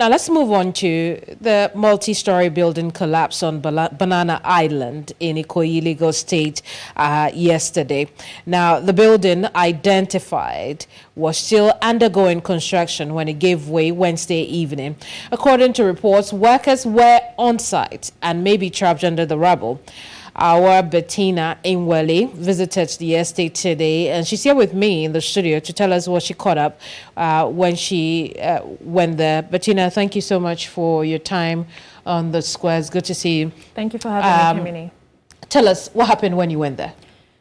Now let's move on to the multi-storey building collapse on Banana Island in Ikoyi Lagos State yesterday. Now the building identified was still undergoing construction when it gave way Wednesday evening. According to reports, workers were on site and may be trapped under the rubble. Our Bettina Nwelih visited the estate today, and she's here with me in the studio to tell us what she caught up when she went there. Bettina, thank you so much for your time on the square. It's good to see you. Thank you for having me, Kemini. Tell us what happened when you went there.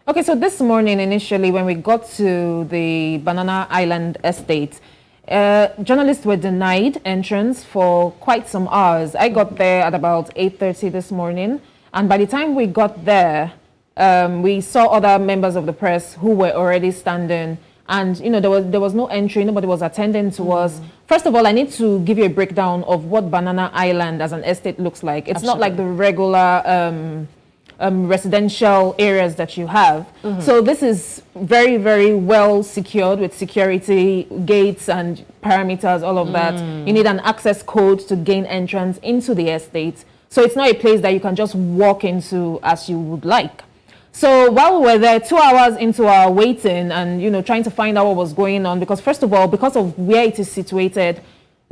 Okay, so this morning, initially, when we got to the Banana Island estate, journalists were denied entrance for quite some hours. I got there at about 8:30 this morning. And by the time we got there, we saw other members of the press who were already standing. And, you know, there was no entry. Nobody was attending to us. First of all, I need to give you a breakdown of what Banana Island as an estate looks like. It's not like the regular residential areas that you have. So this is very, very well secured with security gates and perimeters, all of that. You need an access code to gain entrance into the estate. So it's not a place that you can just walk into as you would like. So while we were there, 2 hours into our waiting and, you know, trying to find out what was going on, because first of all, because of where it is situated,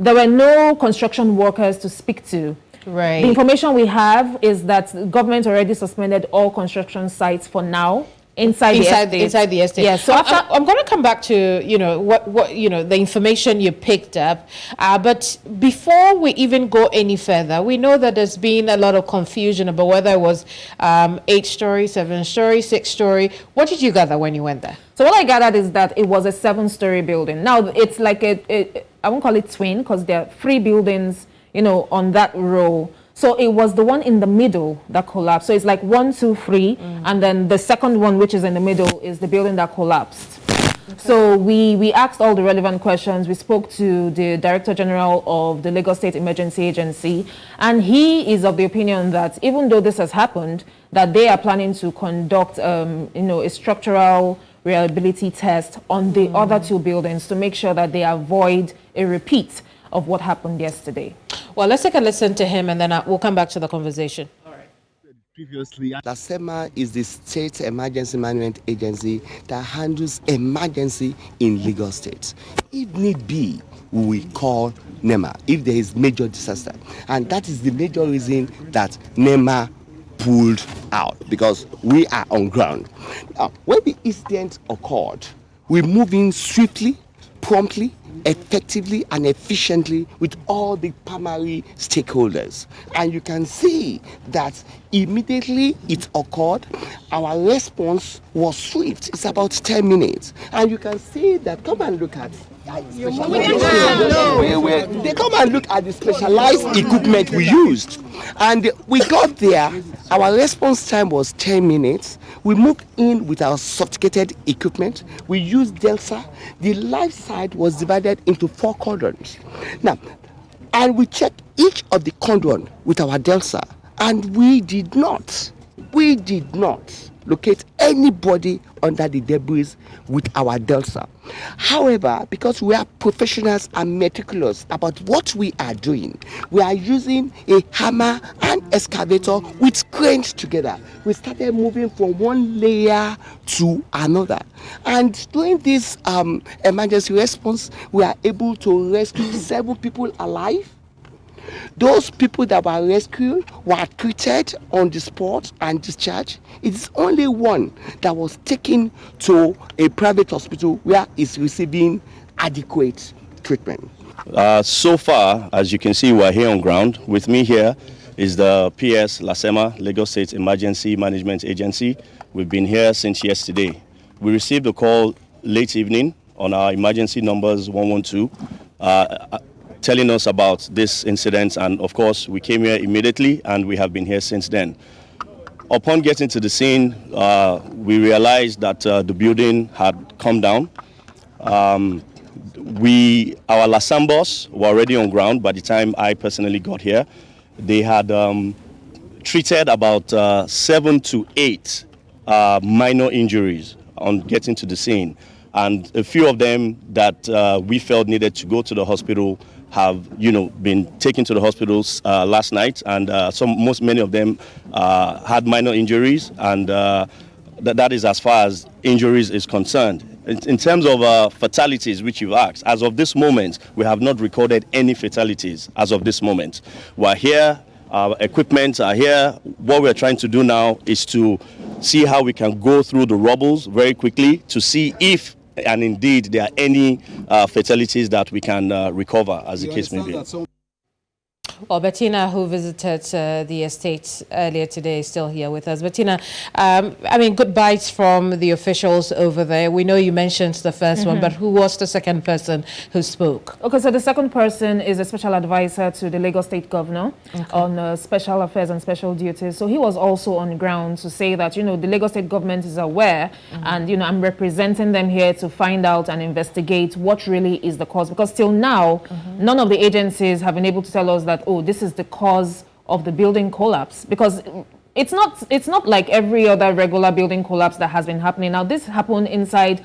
there were no construction workers to speak to. Right. The information we have is that the government already suspended all construction sites for now. Inside the estate. Yes. So I'm going to come back to what the information you picked up, but before we even go any further, we know that there's been a lot of confusion about whether it was 8-story, 7-story, 6-story. What did you gather when you went there? So what I gathered is that it was a 7-story building. Now it's like I won't call it twin because there are 3 buildings, on that row. So it was the one in the middle that collapsed. So it's like 1, 2, 3, and then the second one, which is in the middle, is the building that collapsed. Okay. So we asked all the relevant questions. We spoke to the Director General of the Lagos State Emergency Agency, and he is of the opinion that even though this has happened, that they are planning to conduct, a structural reliability test on the other 2 buildings to make sure that they avoid a repeat of what happened yesterday. Well, let's take a listen to him and then we'll come back to the conversation. All right. Previously, LASEMA is the state emergency management agency that handles emergency in Lagos State. If need be, we call NEMA if there is major disaster. And that is the major reason that NEMA pulled out, because we are on ground. When the incident occurred, we moved in swiftly, promptly, effectively and efficiently with all the primary stakeholders. And you can see that immediately it occurred, our response was swift. It's about 10 minutes. And you can see that, come and look at they come and look at the specialized equipment we used. And we got there, our response time was 10 minutes. We moved in with our sophisticated equipment. We used DELSA. The life side was divided into 4 quadrants. Now, and we checked each of the quadrant with our DELSA, and we did not locate anybody under the debris with our DELSA. However, because we are professionals and meticulous about what we are doing, we are using a hammer and excavator with cranes together. We started moving from one layer to another. And during this emergency response, we are able to rescue 7 people alive. Those people that were rescued were treated on the spot and discharged. It is only one that was taken to a private hospital where it's receiving adequate treatment. So far, as you can see, we're here on ground. With me here is the PS LASEMA, Lagos State Emergency Management Agency. We've been here since yesterday. We received a call late evening on our emergency numbers 112. Telling us about this incident, and of course we came here immediately and we have been here since then. Upon getting to the scene, we realized that the building had come down. Our LASAMBOS were already on ground by the time I personally got here. They had treated about 7 to 8 minor injuries on getting to the scene, and a few of them that we felt needed to go to the hospital have, been taken to the hospitals last night, and many of them had minor injuries, and that is as far as injuries is concerned. In terms of fatalities, which you've asked, as of this moment, we have not recorded any fatalities as of this moment. We're here, our equipment are here. What we're trying to do now is to see how we can go through the rubbles very quickly to see if and indeed there are any fatalities that we can recover, as the case may be. Well, Bettina, who visited the estate earlier today, is still here with us. Bettina, good bites from the officials over there. We know you mentioned the first one, but who was the second person who spoke? Okay, so the second person is a special advisor to the Lagos State governor on special affairs and special duties. So he was also on ground to say that, the Lagos State government is aware and, I'm representing them here to find out and investigate what really is the cause. Because till now, none of the agencies have been able to tell us that, oh, this is the cause of the building collapse, because it's not like every other regular building collapse that has been happening. Now, this happened inside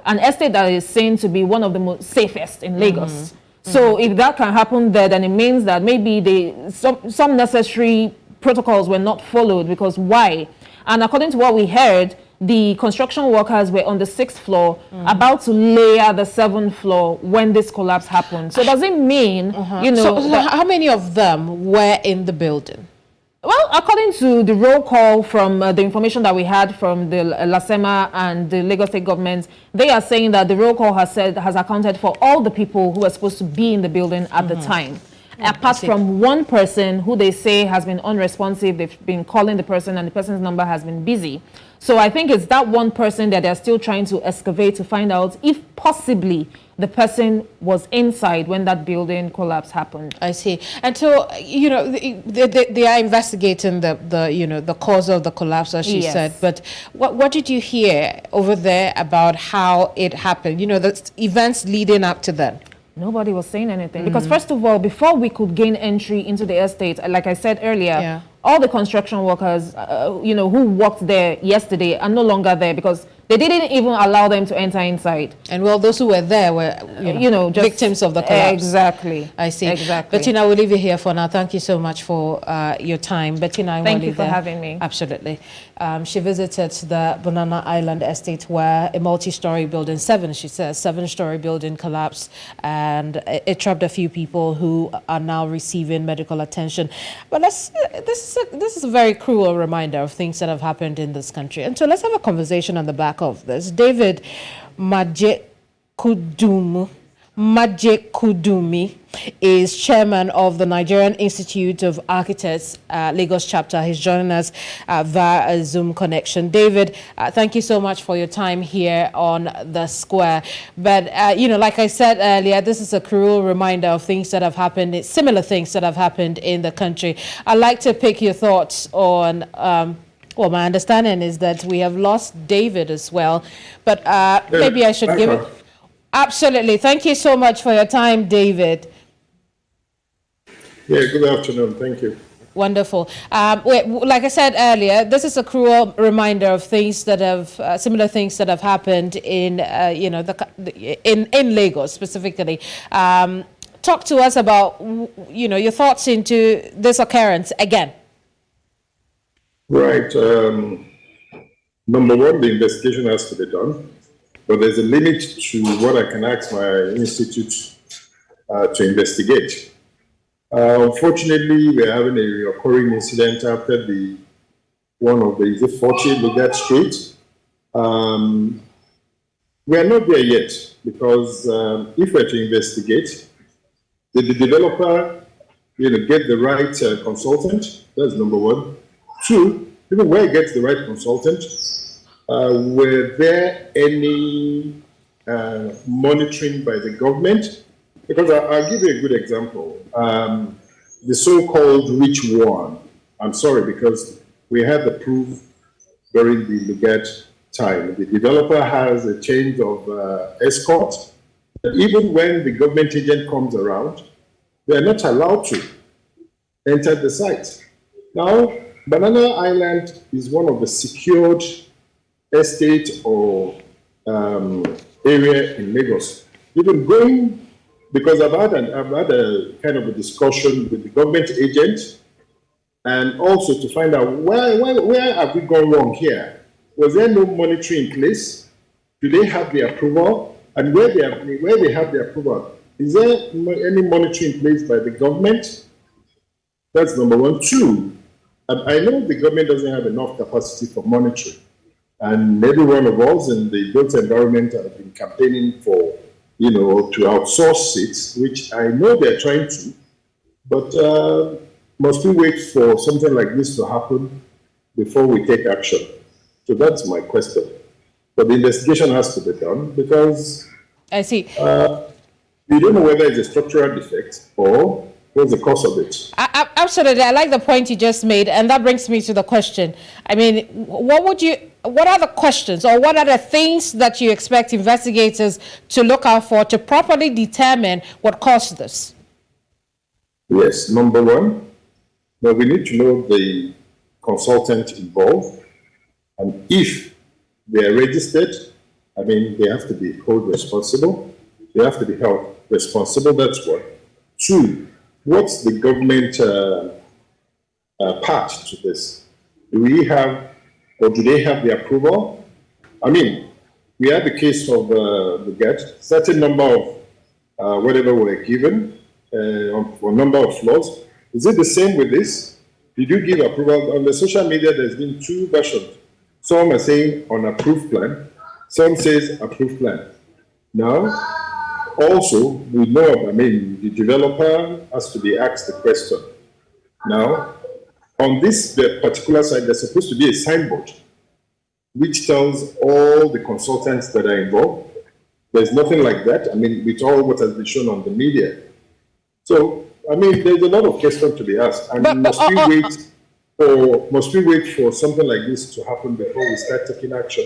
an estate that is seen to be one of the most safest in Lagos. So if that can happen there, then it means that maybe some necessary protocols were not followed, because why? And according to what we heard, the construction workers were on the 6th floor, about to layer the 7th floor when this collapse happened. So does it mean, So how many of them were in the building? Well, according to the roll call from the information that we had from the LASEMA and the Lagos State government, they are saying that the roll call has accounted for all the people who were supposed to be in the building at the time. Apart from one person who they say has been unresponsive. They've been calling the person and the person's number has been busy. So I think it's that one person that they're still trying to excavate to find out if possibly the person was inside when that building collapse happened. I see. And so, they are investigating the cause of the collapse, as she said. But what did you hear over there about how it happened? The events leading up to that. Nobody was saying anything. Because first of all, before we could gain entry into the estate, like I said earlier, all the construction workers, who worked there yesterday are no longer there because they didn't even allow them to enter inside. And well, those who were there were, just victims of the collapse. Exactly. I see. Exactly. Bettina, we'll leave you here for now. Thank you so much for your time. Bettina Nwelih. Thank you for having me. Absolutely. She visited the Banana Island estate where a multi-storey building, 7-story building collapsed, and it trapped a few people who are now receiving medical attention. But this is a very cruel reminder of things that have happened in this country. And so let's have a conversation on the back of this. David MAJEKODUNMI is chairman of the Nigerian Institute of Architects Lagos chapter. He's joining us via a Zoom connection. David, thank you so much for your time here on the square. But like I said earlier, this is a cruel reminder of things that have happened, similar things that have happened in the country. I'd like to pick your thoughts on well, my understanding is that we have lost David as well, but maybe I should give it. Absolutely. Thank you so much for your time, David. Yeah, good afternoon. Thank you. Wonderful. Like I said earlier, this is a cruel reminder of things that have similar things that have happened in in Lagos specifically. Talk to us about your thoughts into this occurrence again. Right. Number one, the investigation has to be done, but there's a limit to what I can ask my institute to investigate. Unfortunately, we're having a recurring incident after one of the 40 Lagos State. We are not there yet because if we're to investigate, did the developer get the right consultant? That's number one. Two, even where it gets the right consultant, were there any monitoring by the government? Because I'll give you a good example. The so-called rich one, I'm sorry, because we had the proof during the Lagos time. The developer has a change of escort. Even when the government agent comes around, they are not allowed to enter the site. Now, Banana Island is one of the secured estate or area in Lagos. Even going because I've had a kind of a discussion with the government agent, and also to find out where have we gone wrong here? Was there no monitoring in place? Do they have the approval? And where they have the approval, is there any monitoring in place by the government? That's number one. Two, I know the government doesn't have enough capacity for monitoring, and every one of us in the built environment have been campaigning for, to outsource it, which I know they're trying to, but must we wait for something like this to happen before we take action? So that's my question. But the investigation has to be done because I see. We don't know whether it's a structural defect or what's the cause of it. Absolutely. I like the point you just made, and that brings me to the question. I mean, what are the questions, or what are the things that you expect investigators to look out for to properly determine what caused this? Yes, number one, now we need to know the consultant involved, and if they are registered, I mean, they have to be held responsible. They have to be held responsible, that's one. Two, what's the government part to this? Do we have, or do they have the approval? I mean, we had the case of the GET, certain number of whatever were given, or number of floors. Is it the same with this? Did you give approval? On the social media, there's been two versions. Some are saying unapproved plan, some says approved plan. Now, also, we know, I mean, the developer has to be asked the question. Now, on this particular side, there's supposed to be a signboard which tells all the consultants that are involved. There's nothing like that. I mean, with all what has been shown on the media. So, I mean, there's a lot of questions to be asked. And must we wait for something like this to happen before we start taking action?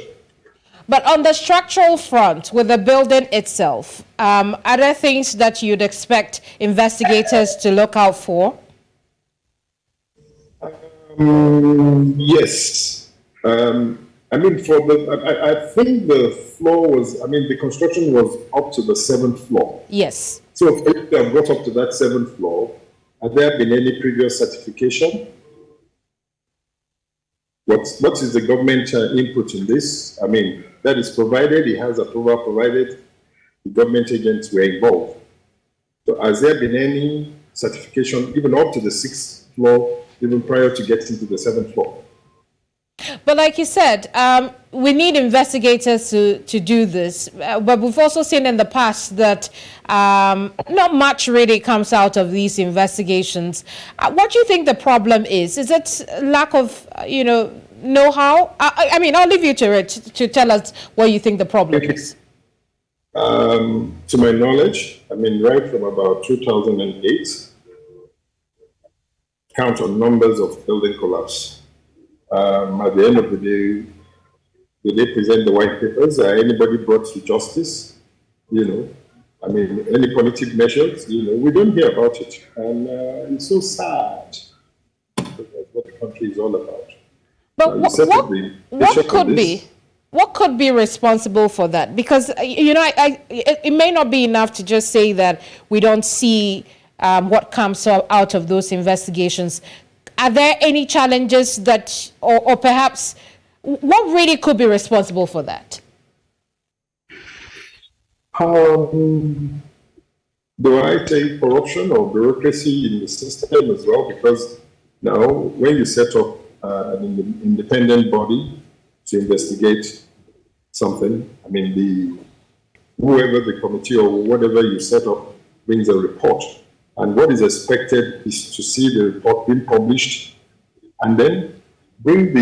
But on the structural front, with the building itself, are there things that you'd expect investigators to look out for? Yes. I mean, I think the floor was, I mean, the construction was up to the 7th floor. Yes. So if they have got up to that 7th floor, have there been any previous certification? What is the government input in this? I mean, that is provided, it has approval provided, the government agents were involved. So has there been any certification, even up to the 6th floor, even prior to getting to the 7th floor? But like you said, we need investigators to do this. But we've also seen in the past that not much really comes out of these investigations. What do you think the problem is? Is it lack of, know-how? I mean, I'll leave you to it to tell us what you think the problem is. To my knowledge, I mean, right from about 2008, count on numbers of building collapse. At the end of the day, did they present the white papers? Anybody brought to justice? I mean, any politic measures? We don't hear about it. And it's so sad. Because that's what the country is all about. But what could be responsible for that? Because, it may not be enough to just say that we don't see what comes out of those investigations. Are there any challenges that, or perhaps, what really could be responsible for that? Do I say corruption or bureaucracy in the system as well? Because now, when you set up an independent body to investigate something, I mean, whoever the committee or whatever you set up brings a report. And what is expected is to see the report being published and then bring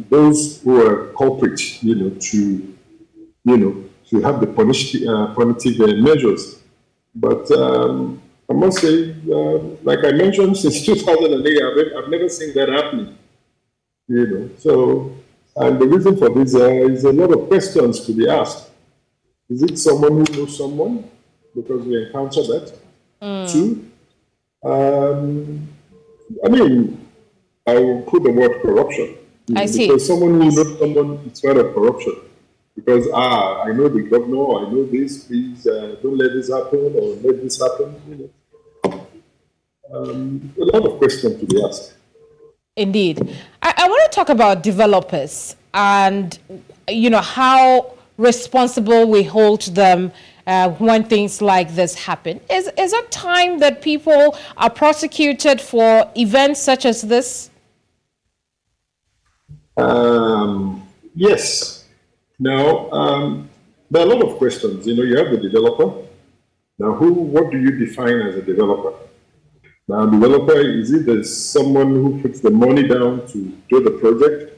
those who are culprits, to have the punitive measures. But I must say, like I mentioned, since 2008, I've never seen that happening. So, and the reason for this is a lot of questions to be asked. Is it someone who knows someone? Because we encounter that. Two, I mean, I will put the word corruption. I see. Because someone who knows someone, it's part of corruption. because I know the governor, I know this, please don't let this happen or let this happen. A lot of questions to be asked. Indeed. I want to talk about developers and, how responsible we hold them when things like this happen. Is it time that people are prosecuted for events such as this? Yes. Now, there are a lot of questions. You have the developer. Now, what do you define as a developer? Now, developer, is it someone who puts the money down to do the project,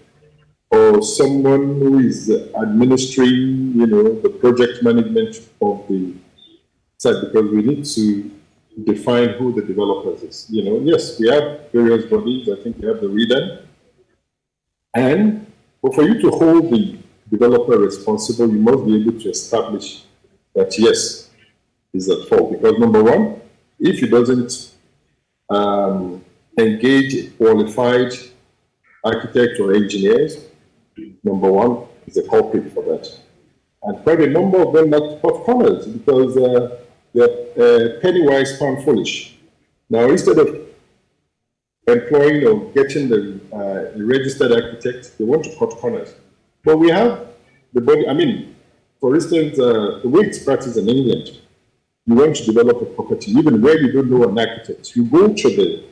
or someone who is administering, the project management of the site? Because we need to define who the developers is. Yes, we have various bodies. I think we have the REDA. But for you to hold the developer responsible, you must be able to establish that, yes, he's at fault. Because number one, if he doesn't engage a qualified architect or engineers, number one, is a culprit for that. And quite a number of them are cut corners because they're penny wise, pound foolish. Now, instead of employing or getting the registered architect, they want to cut corners. But we have the body, for instance, the way it's practiced in England, you want to develop a property, even where you don't know an architect, you go to the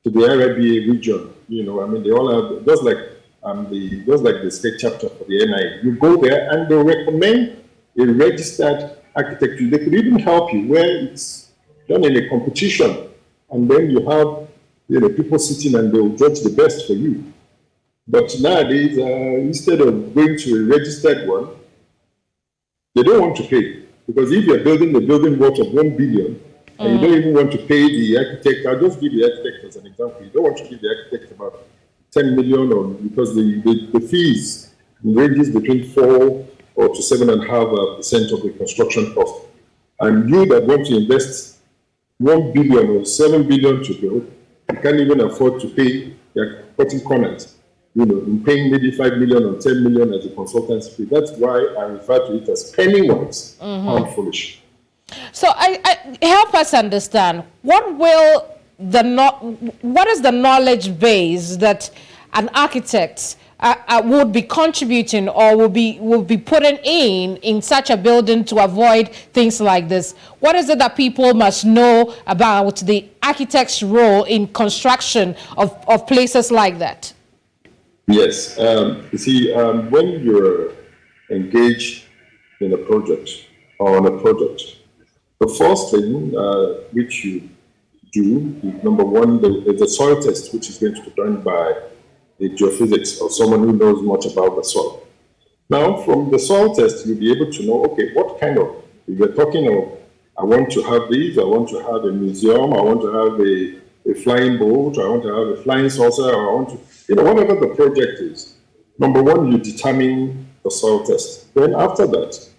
RIBA region, they all have, just like the state chapter for the NI. You go there and they'll recommend a registered architect. They could even help you where it's done in a competition, and then you have people sitting and they'll judge the best for you. But nowadays, instead of going to a registered one, they don't want to pay. Because if you're building a building worth of 1 billion, and you don't even want to pay the architect, I'll just give the architect as an example. You don't want to give the architect about 10 million, or because the fees ranges between 4 or to 7.5% of the construction cost. And you that want to invest 1 billion or 7 billion to build, you can't even afford to pay, you're cutting corners, in paying maybe 5 million or 10 million as a consultancy fee. That's why I refer to it as penny wise, pound foolish. So I help us understand what is the knowledge base that an architect would be contributing or will be putting in such a building to avoid things like this? What is it that people must know about the architect's role in construction of places like that? Yes, you see, when you're engaged in a project or on a project, the first thing which you do is, number one, there's a soil test which is going to be done by a geophysics or someone who knows much about the soil. Now, from the soil test, you'll be able to know, okay, what kind of, if you're talking of, I want to have these, I want to have a museum, I want to have a flying boat, I want to have a flying saucer, or I want to, whatever the project is. Number one, you determine the soil test. Then after that,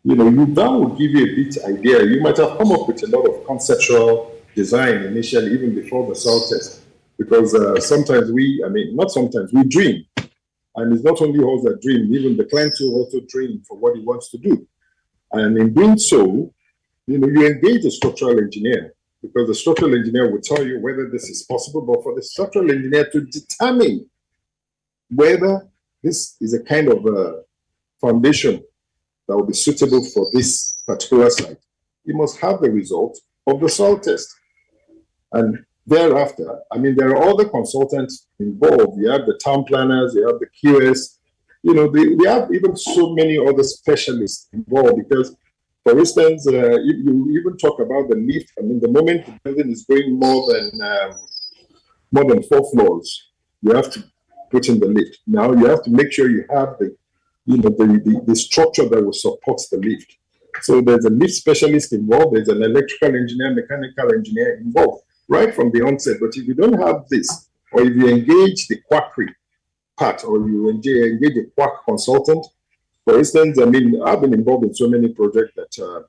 that will give you a bit idea. You might have come up with a lot of conceptual design initially, even before the soil test. Because sometimes we dream. And it's not only us that dream, even the client will also dream for what he wants to do. And in doing so, you engage a structural engineer, because the structural engineer will tell you whether this is possible. But for the structural engineer to determine whether this is a kind of foundation that will be suitable for this particular site, you must have the result of the soil test. And thereafter, there are other consultants involved. You have the town planners, you have the QS, they have even so many other specialists involved. Because, for instance, if you even talk about the lift, the moment the building is going more than 4 floors, you have to put in the lift. Now you have to make sure you have the structure that will support the lift. So there's a lift specialist involved, there's an electrical engineer, mechanical engineer involved, right from the onset. But if you don't have this, or if you engage the quackery part, or you engage a quack consultant, for instance, I've been involved in so many projects that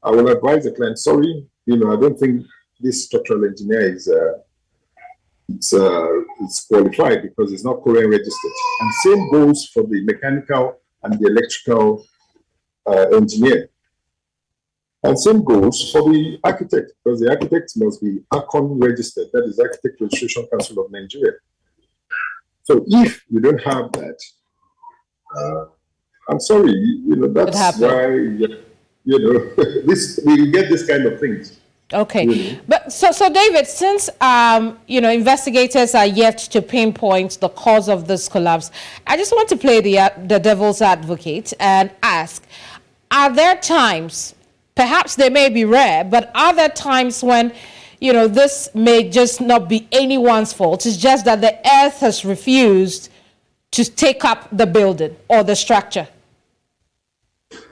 I will advise the client, sorry, I don't think this structural engineer is qualified because it's not Korean registered. And same goes for the mechanical and the electrical engineer. And same goes for the architect, because the architect must be ACON registered, that is Architect Registration Council of Nigeria. So if you don't have that, I'm sorry, that's why, we get this kind of things. Okay, really. but so David, since investigators are yet to pinpoint the cause of this collapse, I just want to play the devil's advocate and ask: are there times, perhaps they may be rare, but are there times when this may just not be anyone's fault? It's just that the earth has refused to take up the building or the structure.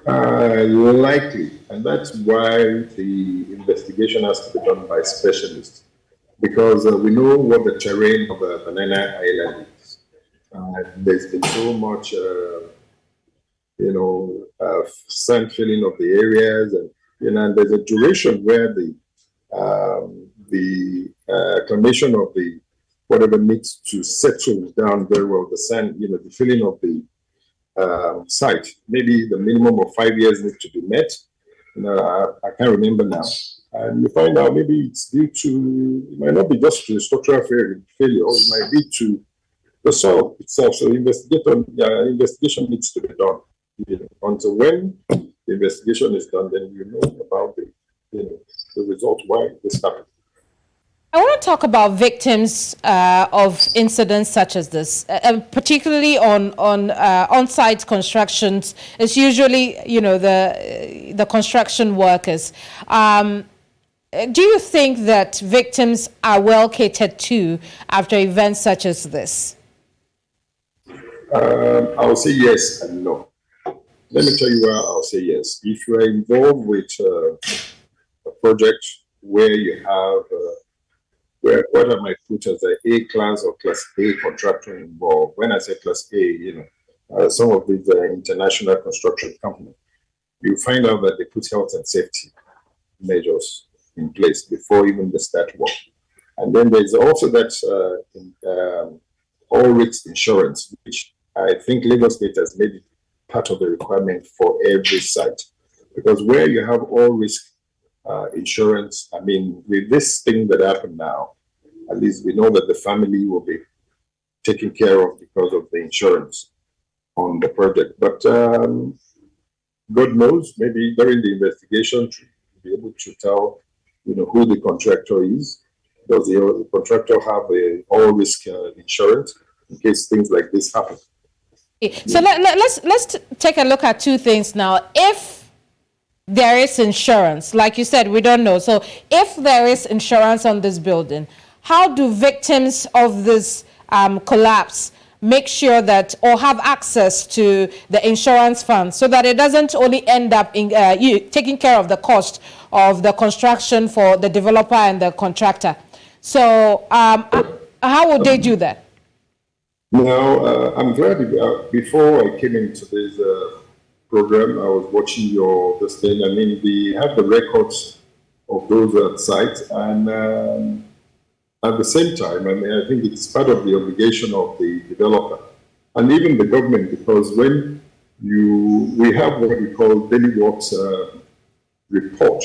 Likely, and that's why the investigation has to be done by specialists, because we know what the terrain of the Banana Island is. There's been so much, sand filling of the areas, and there's a duration where the acclimation of the whatever needs to settle down very well. The sand, the filling of the site, maybe the minimum of 5 years needs to be met. I can't remember now. And you find out maybe it's due to, it might not be just to structural failure, it might be to the soil itself. So investigation needs to be done. Until when the investigation is done, then you know about the result, why this happened. I want to talk about victims of incidents such as this, particularly on-site constructions. It's usually, the construction workers. Do you think that victims are well catered to after events such as this? I will say yes and no. Let me tell you why I'll say yes. If you are involved with a project where you have what I might put as an A-class or Class A contractor involved. When I say Class A, some of these international construction companies, you find out that they put health and safety measures in place before even they start work. And then there's also that all risk insurance, which I think Lagos State has made it part of the requirement for every site. Because where you have all risk insurance, with this thing that happened now, at least we know that the family will be taken care of because of the insurance on the project. But God knows, maybe during the investigation, to be able to tell, who the contractor is. Does the contractor have a all risk insurance in case things like this happen? So let's take a look at two things now. If there is insurance, like you said, we don't know. So if there is insurance on this building, how do victims of this collapse make sure that, or have access to the insurance fund, so that it doesn't only end up in taking care of the cost of the construction for the developer and the contractor? So how would they do that? Now, I'm glad before I came into this program, I was watching this thing. We have the records of those at site, and at the same time, I think it's part of the obligation of the developer and even the government, because when we have what we call daily works report,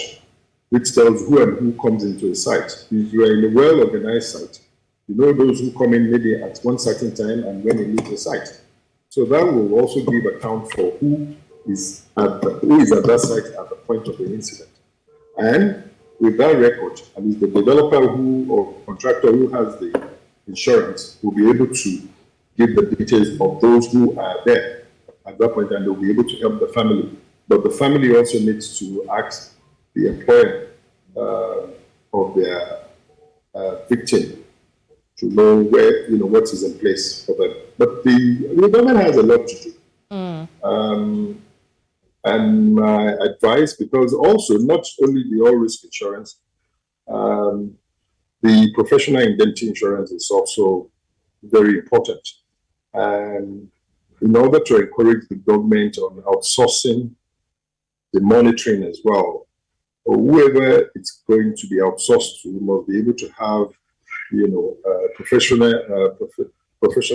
which tells who and who comes into a site. If you are in a well-organized site, you know those who come in maybe at one certain time and when they leave the site. So that will also give account for who is at that site at the point of the incident. And with that record, at least the developer or contractor who has the insurance will be able to give the details of those who are there at that point, and they'll be able to help the family. But the family also needs to ask the employer of their victim to know where, what is in place for them. But the government has a lot to do. And my advice, because also not only the all-risk insurance, the professional indemnity insurance is also very important. And in order to encourage the government on outsourcing the monitoring as well, or whoever it's going to be outsourced to must be able to have, professional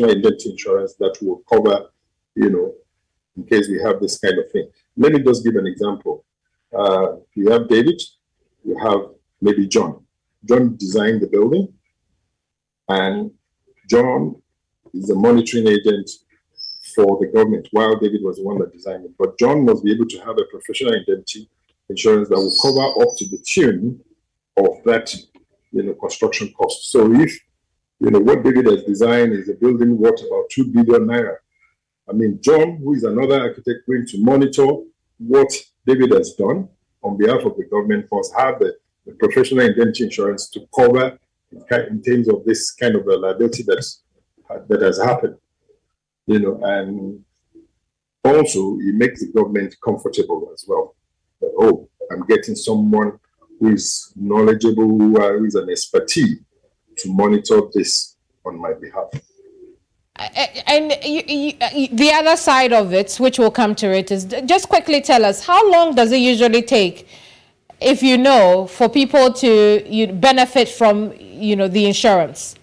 indemnity insurance that will cover, in case we have this kind of thing. Let me just give an example. You have David, you have maybe John. John designed the building, and John is the monitoring agent for the government, while David was the one that designed it. But John must be able to have a professional indemnity insurance that will cover up to the tune of that, construction cost. So if, what David has designed is a building worth about 2 billion naira, I mean, John, who is another architect, going to monitor what David has done on behalf of the government, must have the professional indemnity insurance to cover in terms of this kind of a liability that has happened. And also it makes the government comfortable as well. That, oh, I'm getting someone who is knowledgeable, who is an expertise to monitor this on my behalf. And the other side of it, which will come to it, is just quickly tell us, how long does it usually take, if you know, for people to benefit from, the insurance?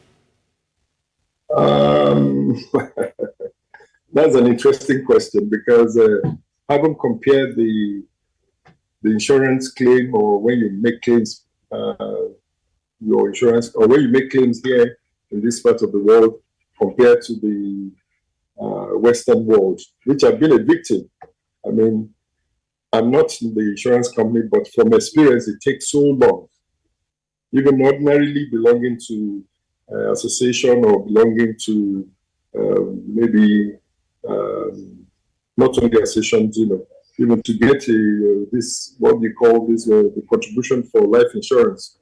That's an interesting question, because I haven't compared the insurance claim, or when you make claims, your insurance, or when you make claims here in this part of the world, compared to the Western world, which I've been a victim. I mean, I'm not in the insurance company, but from experience, it takes so long. Even ordinarily belonging to association or belonging to maybe not only associations, even to get this, what you call this, the contribution for life insurance.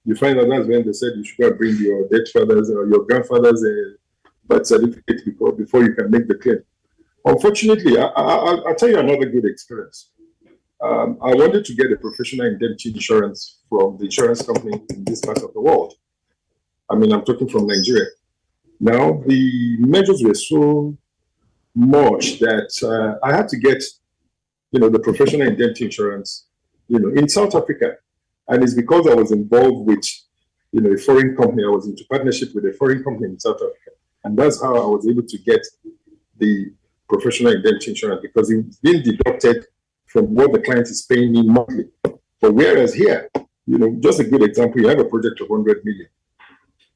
You find out that's when they said you should go and bring your dead father's or your grandfather's birth certificate before you can make the claim. Unfortunately, I'll tell you another good experience. I wanted to get a professional indemnity insurance from the insurance company in this part of the world. I mean, I'm talking from Nigeria. Now, the measures were so much that I had to get, the professional indemnity insurance, in South Africa. And it's because I was involved with, a foreign company. I was into partnership with a foreign company in South Africa. And that's how I was able to get the professional indemnity insurance, because it's being deducted from what the client is paying me monthly. But whereas here, just a good example, you have a project of 100 million.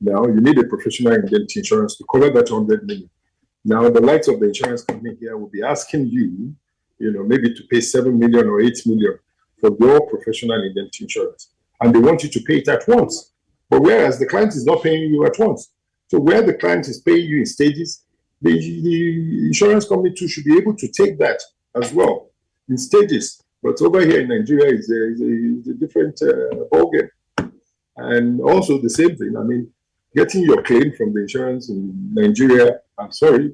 Now you need a professional indemnity insurance to cover that 100 million. Now the likes of the insurance company here will be asking you, maybe to pay 7 million or 8 million for your professional indemnity insurance. And they want you to pay it at once. But whereas the client is not paying you at once. So where the client is paying you in stages, the insurance company too should be able to take that as well in stages. But over here in Nigeria, it's a different ballgame. And also the same thing, I mean, getting your claim from the insurance in Nigeria, I'm sorry,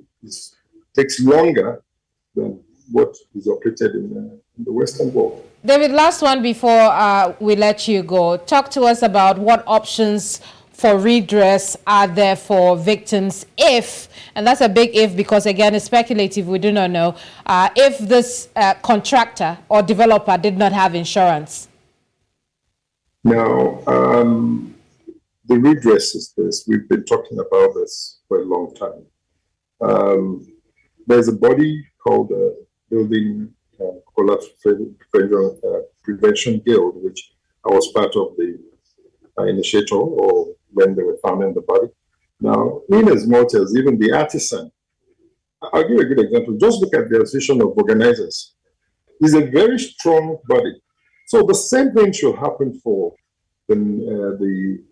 takes longer than what is operated in the Western world. David, last one before we let you go. Talk to us about what options for redress are there for victims if, and that's a big if because again it's speculative, we do not know, if this contractor or developer did not have insurance? Now, the redress is this. We've been talking about this for a long time. There's a body called the Building Collapse Prevention Guild, which I was part of the initiator, or when they were founding the body. Now, in as much as even the artisan, I'll give you a good example. Just look at the Association of Organizers. It's a very strong body. So the same thing should happen for the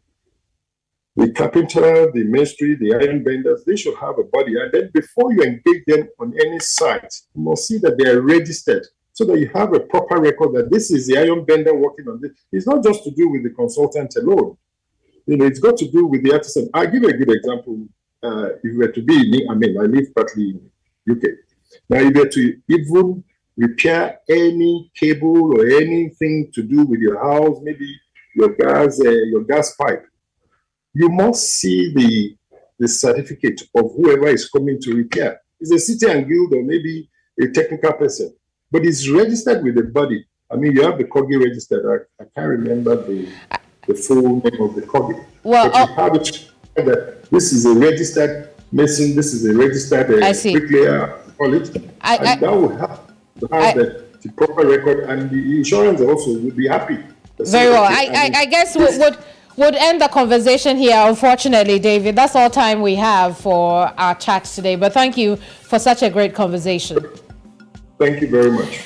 carpenter, the masonry, the iron benders. They should have a body. And then before you engage them on any site, you must see that they are registered so that you have a proper record that this is the iron bender working on this. It's not just to do with the consultant alone. It's got to do with the artisan. I'll give you a good example. If you were to be, I live partly in UK. Now, if you were to even repair any cable or anything to do with your house, maybe your gas pipe, you must see the certificate of whoever is coming to repair. It's a city and guild or maybe a technical person, but it's registered with the body. I mean, you have the COGI registered. I can't remember the full name of the COGI. Well, but you have it that this is a registered mason, this is a registered bricklayer, call it, I- and that will help to have the proper record, and the insurance also would be happy. Very well. I guess would end the conversation here, unfortunately, David. That's all time we have for our chat today. But thank you for such a great conversation. Thank you very much.